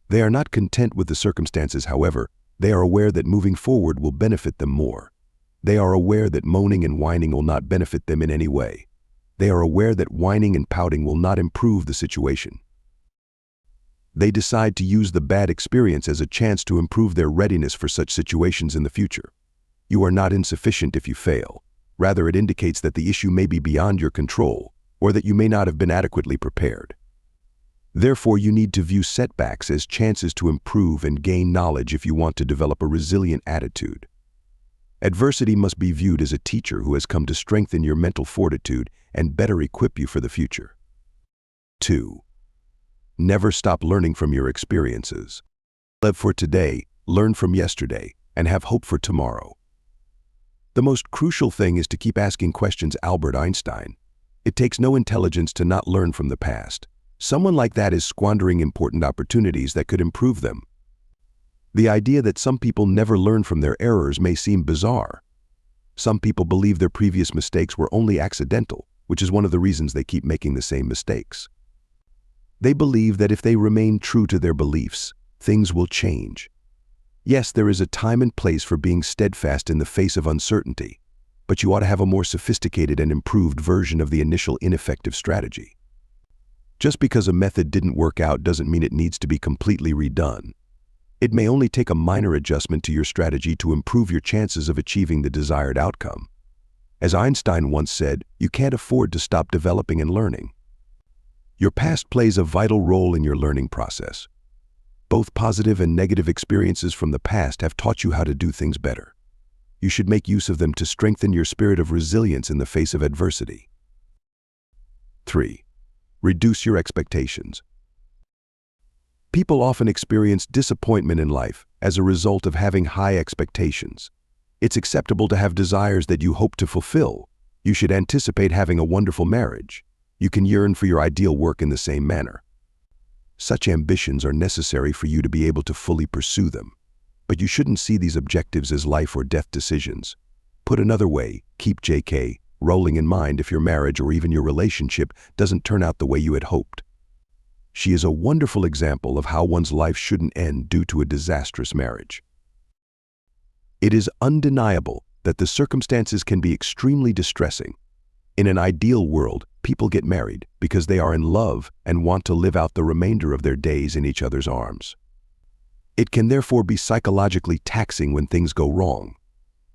They are not content with the circumstances, however. They are aware that moving forward will benefit them more. They are aware that moaning and whining will not benefit them in any way. They are aware that whining and pouting will not improve the situation. They decide to use the bad experience as a chance to improve their readiness for such situations in the future. You are not insufficient if you fail. Rather, it indicates that the issue may be beyond your control, or that you may not have been adequately prepared. Therefore, you need to view setbacks as chances to improve and gain knowledge if you want to develop a resilient attitude. Adversity must be viewed as a teacher who has come to strengthen your mental fortitude and better equip you for the future. 2. Never stop learning from your experiences. Live for today, learn from yesterday, and have hope for tomorrow. The most crucial thing is to keep asking questions. Albert Einstein. It takes no intelligence to not learn from the past. Someone like that is squandering important opportunities that could improve them. The idea that some people never learn from their errors may seem bizarre. Some people believe their previous mistakes were only accidental, which is one of the reasons they keep making the same mistakes. They believe that if they remain true to their beliefs, things will change. Yes, there is a time and place for being steadfast in the face of uncertainty, but you ought to have a more sophisticated and improved version of the initial ineffective strategy. Just because a method didn't work out doesn't mean it needs to be completely redone. It may only take a minor adjustment to your strategy to improve your chances of achieving the desired outcome. As Einstein once said, you can't afford to stop developing and learning. Your past plays a vital role in your learning process. Both positive and negative experiences from the past have taught you how to do things better. You should make use of them to strengthen your spirit of resilience in the face of adversity. 3. Reduce your expectations. People often experience disappointment in life as a result of having high expectations. It's acceptable to have desires that you hope to fulfill. You should anticipate having a wonderful marriage. You can yearn for your ideal work in the same manner. Such ambitions are necessary for you to be able to fully pursue them. But you shouldn't see these objectives as life or death decisions. Put another way, keep JK rolling in mind if your marriage or even your relationship doesn't turn out the way you had hoped. She is a wonderful example of how one's life shouldn't end due to a disastrous marriage. It is undeniable that the circumstances can be extremely distressing. In an ideal world, people get married because they are in love and want to live out the remainder of their days in each other's arms. It can therefore be psychologically taxing when things go wrong.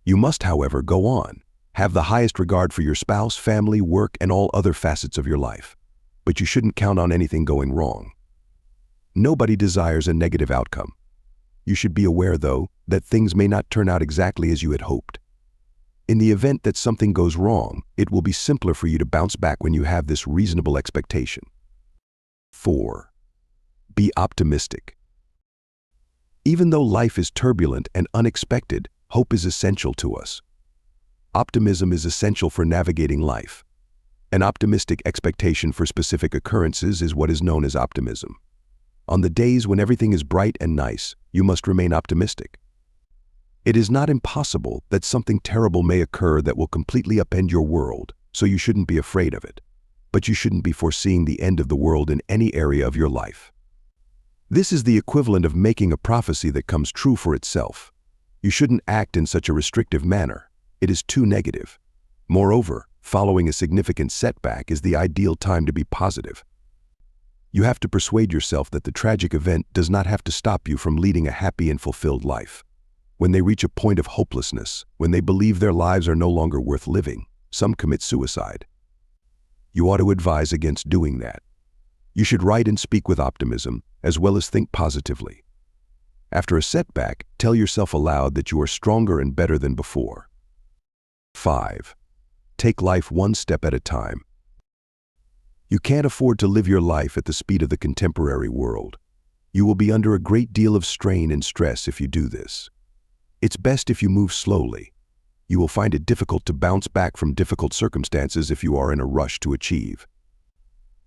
You must, however, go on. Have the highest regard for your spouse, family, work, and all other facets of your life. But you shouldn't count on anything going wrong. Nobody desires a negative outcome. You should be aware, though, that things may not turn out exactly as you had hoped. In the event that something goes wrong, it will be simpler for you to bounce back when you have this reasonable expectation. 4. Be optimistic. Even though life is turbulent and unexpected, hope is essential to us. Optimism is essential for navigating life. An optimistic expectation for specific occurrences is what is known as optimism. On the days when everything is bright and nice, you must remain optimistic. It is not impossible that something terrible may occur that will completely upend your world, so you shouldn't be afraid of it. But you shouldn't be foreseeing the end of the world in any area of your life. This is the equivalent of making a prophecy that comes true for itself. You shouldn't act in such a restrictive manner. It is too negative. Moreover, following a significant setback is the ideal time to be positive. You have to persuade yourself that the tragic event does not have to stop you from leading a happy and fulfilled life. When they reach a point of hopelessness, when they believe their lives are no longer worth living, some commit suicide. You ought to advise against doing that. You should write and speak with optimism, as well as think positively. After a setback, tell yourself aloud that you are stronger and better than before. 5. Take life one step at a time. You can't afford to live your life at the speed of the contemporary world. You will be under a great deal of strain and stress if you do this. It's best if you move slowly. You will find it difficult to bounce back from difficult circumstances if you are in a rush to achieve.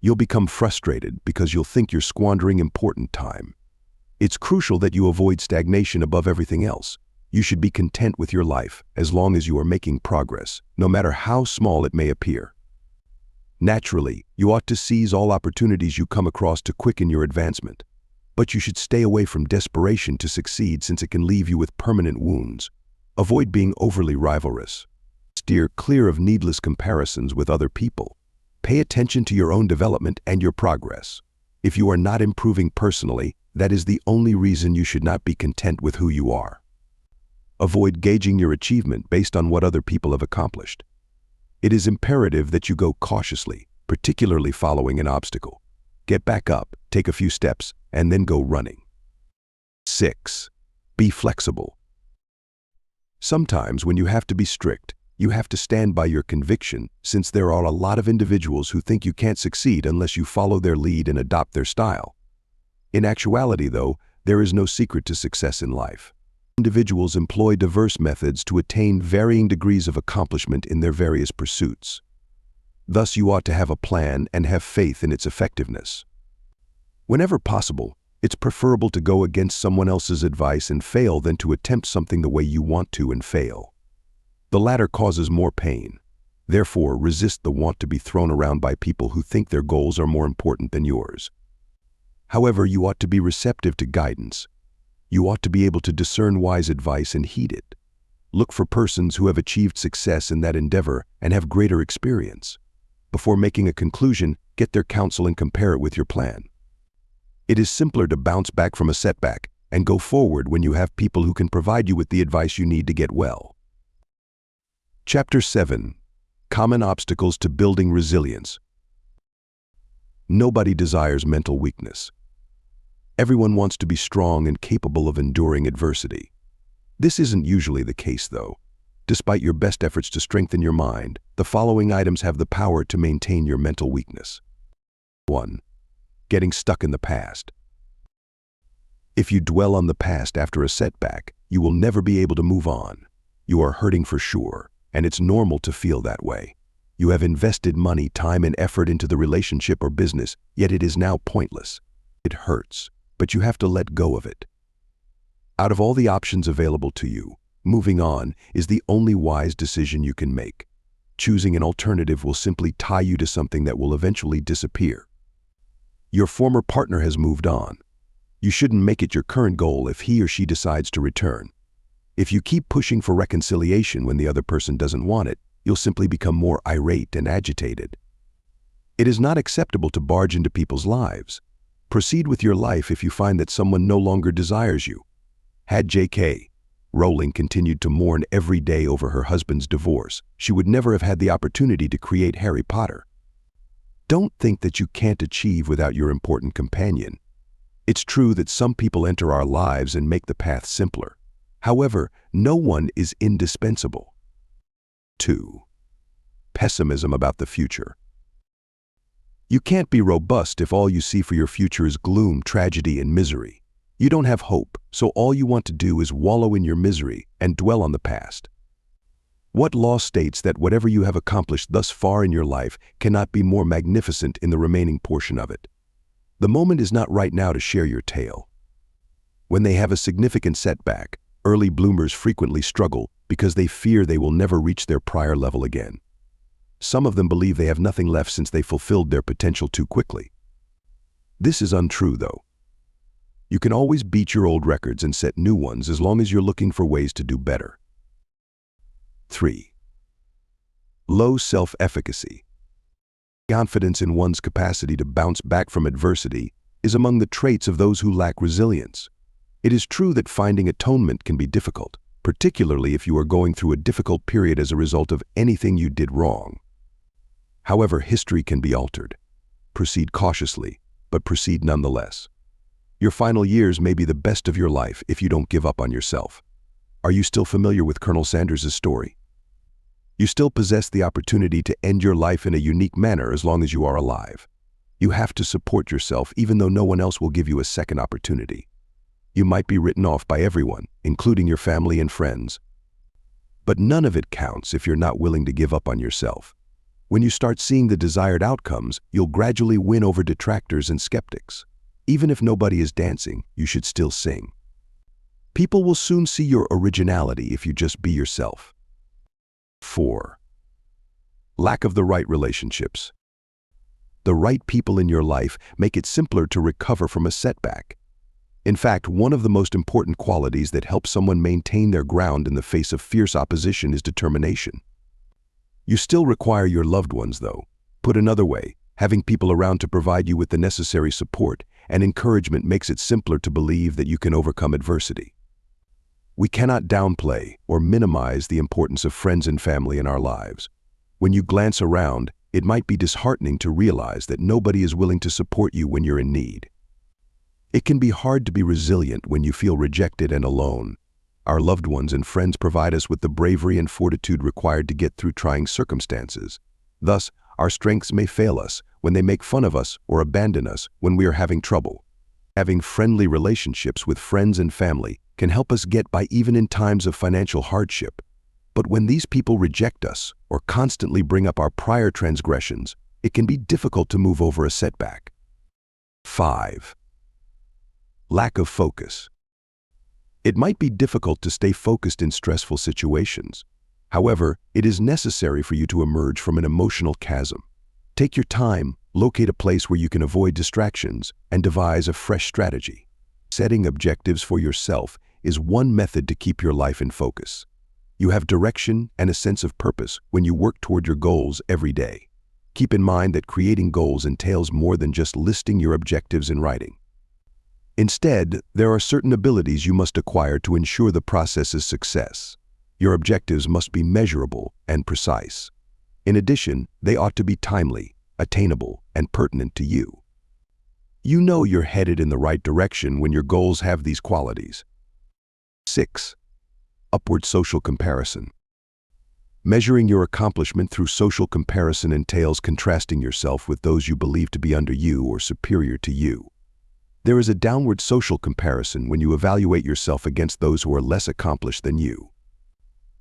You'll become frustrated because you'll think you're squandering important time. It's crucial that you avoid stagnation above everything else. You should be content with your life as long as you are making progress, no matter how small it may appear. Naturally, you ought to seize all opportunities you come across to quicken your advancement. But you should stay away from desperation to succeed, since it can leave you with permanent wounds. Avoid being overly rivalrous. Steer clear of needless comparisons with other people. Pay attention to your own development and your progress. If you are not improving personally, that is the only reason you should not be content with who you are. Avoid gauging your achievement based on what other people have accomplished. It is imperative that you go cautiously, particularly following an obstacle. Get back up, take a few steps, and then go running. 6. Be flexible. Sometimes when you have to be strict, you have to stand by your conviction, since there are a lot of individuals who think you can't succeed unless you follow their lead and adopt their style. In actuality, though, there is no secret to success in life. Individuals employ diverse methods to attain varying degrees of accomplishment in their various pursuits. Thus, you ought to have a plan and have faith in its effectiveness. Whenever possible, it's preferable to go against someone else's advice and fail than to attempt something the way you want to and fail. The latter causes more pain. Therefore, resist the want to be thrown around by people who think their goals are more important than yours. However, you ought to be receptive to guidance. You ought to be able to discern wise advice and heed it. Look for persons who have achieved success in that endeavor and have greater experience. Before making a conclusion, get their counsel and compare it with your plan. It is simpler to bounce back from a setback and go forward when you have people who can provide you with the advice you need to get well. Chapter 7. Common Obstacles to Building Resilience. Nobody desires mental weakness. Everyone wants to be strong and capable of enduring adversity. This isn't usually the case, though. Despite your best efforts to strengthen your mind, the following items have the power to maintain your mental weakness. 1. Getting stuck in the past. If you dwell on the past after a setback, you will never be able to move on. You are hurting for sure, and it's normal to feel that way. You have invested money, time, and effort into the relationship or business, yet it is now pointless. It hurts, but you have to let go of it. Out of all the options available to you, moving on is the only wise decision you can make. Choosing an alternative will simply tie you to something that will eventually disappear. Your former partner has moved on. You shouldn't make it your current goal if he or she decides to return. If you keep pushing for reconciliation when the other person doesn't want it, you'll simply become more irate and agitated. It is not acceptable to barge into people's lives. Proceed with your life if you find that someone no longer desires you. Had J.K. Rowling continued to mourn every day over her husband's divorce, she would never have had the opportunity to create Harry Potter. Don't think that you can't achieve without your important companion. It's true that some people enter our lives and make the path simpler. However, no one is indispensable. 2. Pessimism about the future. You can't be robust if all you see for your future is gloom, tragedy, and misery. You don't have hope, so all you want to do is wallow in your misery and dwell on the past. What law states that whatever you have accomplished thus far in your life cannot be more magnificent in the remaining portion of it? The moment is not right now to share your tale. When they have a significant setback, early bloomers frequently struggle because they fear they will never reach their prior level again. Some of them believe they have nothing left since they fulfilled their potential too quickly. This is untrue, though. You can always beat your old records and set new ones as long as you're looking for ways to do better. 3. Low self-efficacy. Confidence in one's capacity to bounce back from adversity is among the traits of those who lack resilience. It is true that finding atonement can be difficult, particularly if you are going through a difficult period as a result of anything you did wrong. However, history can be altered. Proceed cautiously, but proceed nonetheless. Your final years may be the best of your life if you don't give up on yourself. Are you still familiar with Colonel Sanders' story? You still possess the opportunity to end your life in a unique manner as long as you are alive. You have to support yourself even though no one else will give you a second opportunity. You might be written off by everyone, including your family and friends. But none of it counts if you're not willing to give up on yourself. When you start seeing the desired outcomes, you'll gradually win over detractors and skeptics. Even if nobody is dancing, you should still sing. People will soon see your originality if you just be yourself. 4. Lack of the right relationships. The right people in your life make it simpler to recover from a setback. In fact, one of the most important qualities that helps someone maintain their ground in the face of fierce opposition is determination. You still require your loved ones, though. Put another way, having people around to provide you with the necessary support and encouragement makes it simpler to believe that you can overcome adversity. We cannot downplay or minimize the importance of friends and family in our lives. When you glance around, it might be disheartening to realize that nobody is willing to support you when you're in need. It can be hard to be resilient when you feel rejected and alone. Our loved ones and friends provide us with the bravery and fortitude required to get through trying circumstances. Thus, our strengths may fail us when they make fun of us or abandon us when we are having trouble. Having friendly relationships with friends and family can help us get by even in times of financial hardship. But when these people reject us or constantly bring up our prior transgressions, it can be difficult to move over a setback. 5. Lack of focus. It might be difficult to stay focused in stressful situations. However, it is necessary for you to emerge from an emotional chasm. Take your time, locate a place where you can avoid distractions, and devise a fresh strategy. Setting objectives for yourself is one method to keep your life in focus. You have direction and a sense of purpose when you work toward your goals every day. Keep in mind that creating goals entails more than just listing your objectives in writing. Instead, there are certain abilities you must acquire to ensure the process's success. Your objectives must be measurable and precise. In addition, they ought to be timely, attainable, and pertinent to you. You know you're headed in the right direction when your goals have these qualities. 6. Upward social comparison. Measuring your accomplishment through social comparison entails contrasting yourself with those you believe to be under you or superior to you. There is a downward social comparison when you evaluate yourself against those who are less accomplished than you.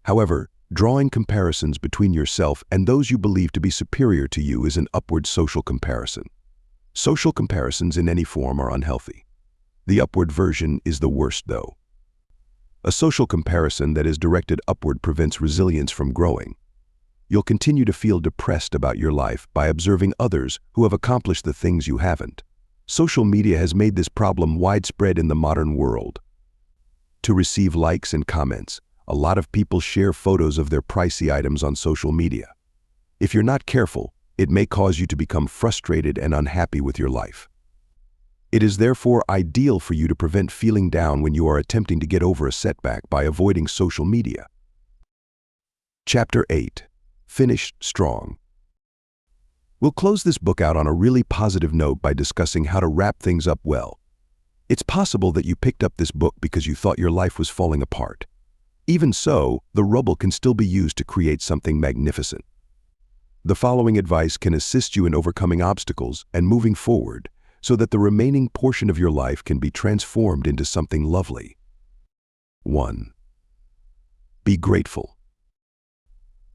However, drawing comparisons between yourself and those you believe to be superior to you is an upward social comparison. Social comparisons in any form are unhealthy. The upward version is the worst, though. A social comparison that is directed upward prevents resilience from growing. You'll continue to feel depressed about your life by observing others who have accomplished the things you haven't. Social media has made this problem widespread in the modern world. To receive likes and comments, a lot of people share photos of their pricey items on social media. If you're not careful, it may cause you to become frustrated and unhappy with your life. It is therefore ideal for you to prevent feeling down when you are attempting to get over a setback by avoiding social media. Chapter 8. Finish strong. We'll close this book out on a really positive note by discussing how to wrap things up well. It's possible that you picked up this book because you thought your life was falling apart. Even so, the rubble can still be used to create something magnificent. The following advice can assist you in overcoming obstacles and moving forward, so that the remaining portion of your life can be transformed into something lovely. 1. Be grateful.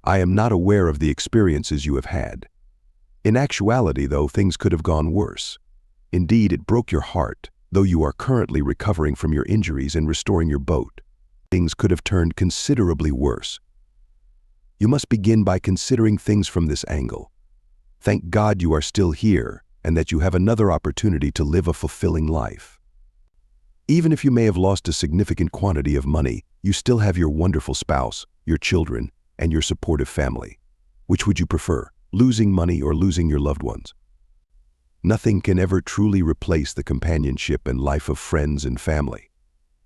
I am not aware of the experiences you have had. In actuality, though, things could have gone worse. Indeed, it broke your heart, though you are currently recovering from your injuries and restoring your boat. Things could have turned considerably worse. You must begin by considering things from this angle. Thank God you are still here and that you have another opportunity to live a fulfilling life. Even if you may have lost a significant quantity of money, you still have your wonderful spouse, your children, and your supportive family. Which would you prefer, losing money or losing your loved ones? Nothing can ever truly replace the companionship and life of friends and family.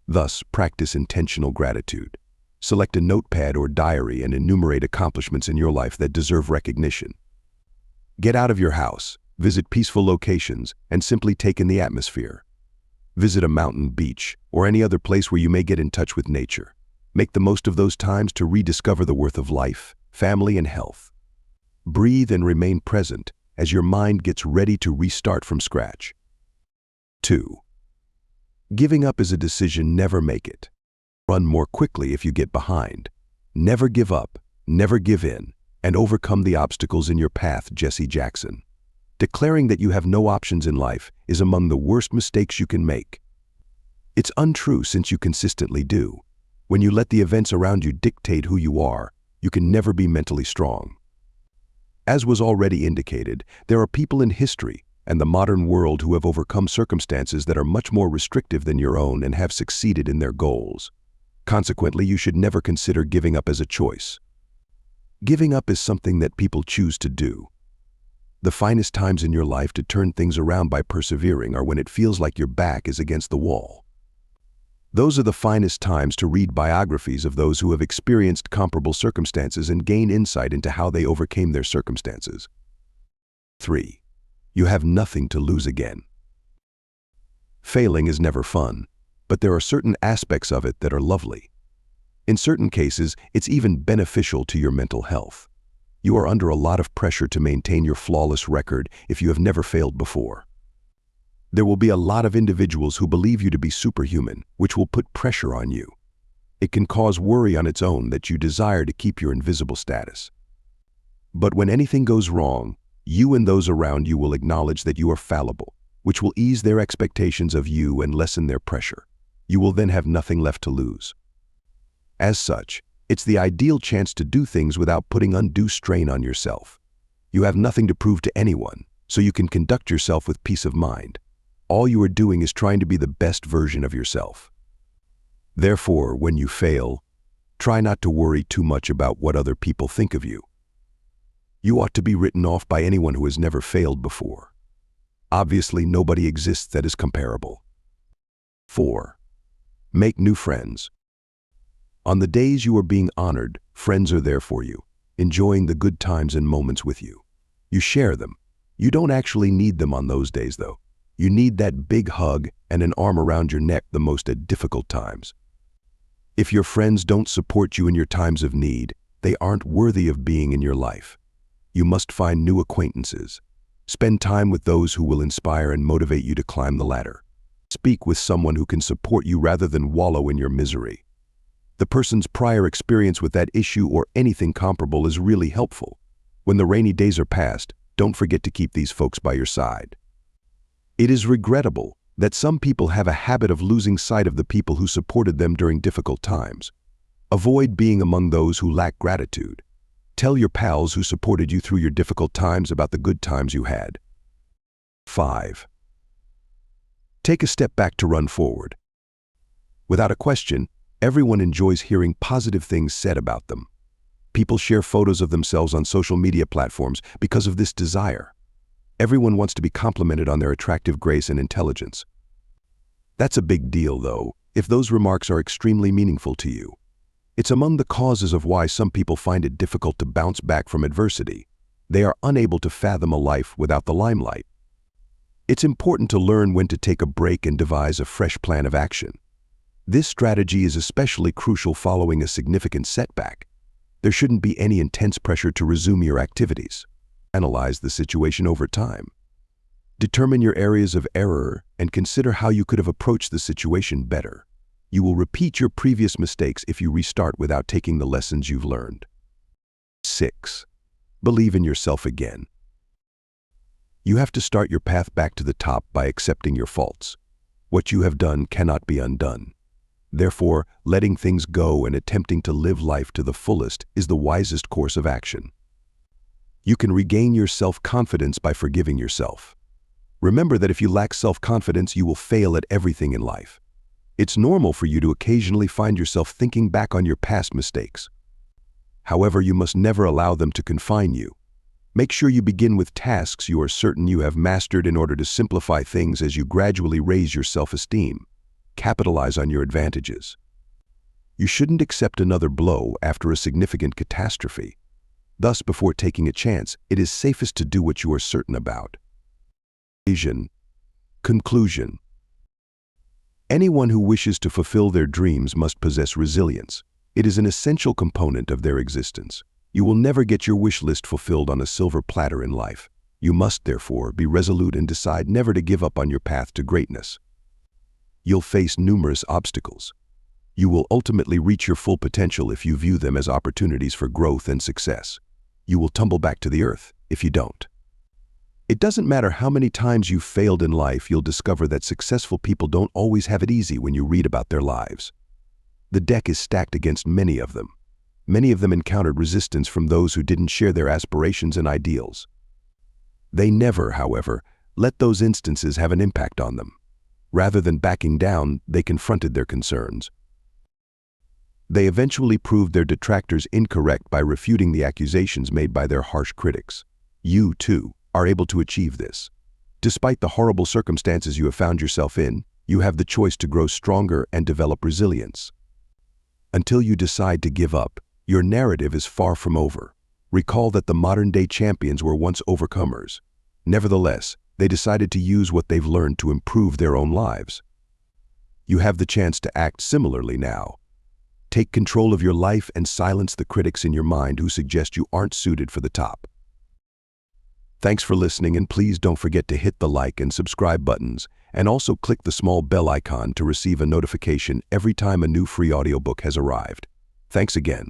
Thus, practice intentional gratitude. Select a notepad or diary and enumerate accomplishments in your life that deserve recognition. Get out of your house, visit peaceful locations, and simply take in the atmosphere. Visit a mountain, beach, or any other place where you may get in touch with nature. Make the most of those times to rediscover the worth of life, family, and health. Breathe and remain present as your mind gets ready to restart from scratch. 2. Giving up is a decision. Never make it. Run more quickly if you get behind. Never give up, never give in, and overcome the obstacles in your path. Jesse Jackson. Declaring that you have no options in life is among the worst mistakes you can make. It's untrue since you consistently do. When you let the events around you dictate who you are, you can never be mentally strong. As was already indicated, there are people in history and the modern world who have overcome circumstances that are much more restrictive than your own and have succeeded in their goals. Consequently, you should never consider giving up as a choice. Giving up is something that people choose to do. The finest times in your life to turn things around by persevering are when it feels like your back is against the wall. Those are the finest times to read biographies of those who have experienced comparable circumstances and gain insight into how they overcame their circumstances. 3. You have nothing to lose again. Failing is never fun, but there are certain aspects of it that are lovely. In certain cases, it's even beneficial to your mental health. You are under a lot of pressure to maintain your flawless record if you have never failed before. There will be a lot of individuals who believe you to be superhuman, which will put pressure on you. It can cause worry on its own that you desire to keep your invisible status. But when anything goes wrong, you and those around you will acknowledge that you are fallible, which will ease their expectations of you and lessen their pressure. You will then have nothing left to lose. As such, it's the ideal chance to do things without putting undue strain on yourself. You have nothing to prove to anyone, so you can conduct yourself with peace of mind. All you are doing is trying to be the best version of yourself. Therefore, when you fail, try not to worry too much about what other people think of you. You ought to be written off by anyone who has never failed before. Obviously, nobody exists that is comparable. 4. Make new friends. On the days you are being honored, friends are there for you, enjoying the good times and moments with you. You share them. You don't actually need them on those days, though. You need that big hug and an arm around your neck the most at difficult times. If your friends don't support you in your times of need, they aren't worthy of being in your life. You must find new acquaintances. Spend time with those who will inspire and motivate you to climb the ladder. Speak with someone who can support you rather than wallow in your misery. The person's prior experience with that issue or anything comparable is really helpful. When the rainy days are past, don't forget to keep these folks by your side. It is regrettable that some people have a habit of losing sight of the people who supported them during difficult times. Avoid being among those who lack gratitude. Tell your pals who supported you through your difficult times about the good times you had. 5. Take a step back to run forward. Without a question, everyone enjoys hearing positive things said about them. People share photos of themselves on social media platforms because of this desire. Everyone wants to be complimented on their attractive grace and intelligence. That's a big deal, though, if those remarks are extremely meaningful to you. It's among the causes of why some people find it difficult to bounce back from adversity. They are unable to fathom a life without the limelight. It's important to learn when to take a break and devise a fresh plan of action. This strategy is especially crucial following a significant setback. There shouldn't be any intense pressure to resume your activities. Analyze the situation over time. Determine your areas of error and consider how you could have approached the situation better. You will repeat your previous mistakes if you restart without taking the lessons you've learned. 6. Believe in yourself again. You have to start your path back to the top by accepting your faults. What you have done cannot be undone. Therefore, letting things go and attempting to live life to the fullest is the wisest course of action. You can regain your self-confidence by forgiving yourself. Remember that if you lack self-confidence, you will fail at everything in life. It's normal for you to occasionally find yourself thinking back on your past mistakes. However, you must never allow them to confine you. Make sure you begin with tasks you are certain you have mastered in order to simplify things as you gradually raise your self-esteem. Capitalize on your advantages. You shouldn't accept another blow after a significant catastrophe. Thus, before taking a chance, it is safest to do what you are certain about. Conclusion. Anyone who wishes to fulfill their dreams must possess resilience. It is an essential component of their existence. You will never get your wish list fulfilled on a silver platter in life. You must, therefore, be resolute and decide never to give up on your path to greatness. You'll face numerous obstacles. You will ultimately reach your full potential if you view them as opportunities for growth and success. You will tumble back to the earth if you don't. It doesn't matter how many times you've failed in life, you'll discover that successful people don't always have it easy when you read about their lives. The deck is stacked against many of them. Many of them encountered resistance from those who didn't share their aspirations and ideals. They never, however, let those instances have an impact on them. Rather than backing down, they confronted their concerns. They eventually proved their detractors incorrect by refuting the accusations made by their harsh critics. You, too, are able to achieve this. Despite the horrible circumstances you have found yourself in, you have the choice to grow stronger and develop resilience. Until you decide to give up, your narrative is far from over. Recall that the modern-day champions were once overcomers. Nevertheless, they decided to use what they've learned to improve their own lives. You have the chance to act similarly now. Take control of your life and silence the critics in your mind who suggest you aren't suited for the top. Thanks for listening, and please don't forget to hit the like and subscribe buttons, and also click the small bell icon to receive a notification every time a new free audiobook has arrived. Thanks again.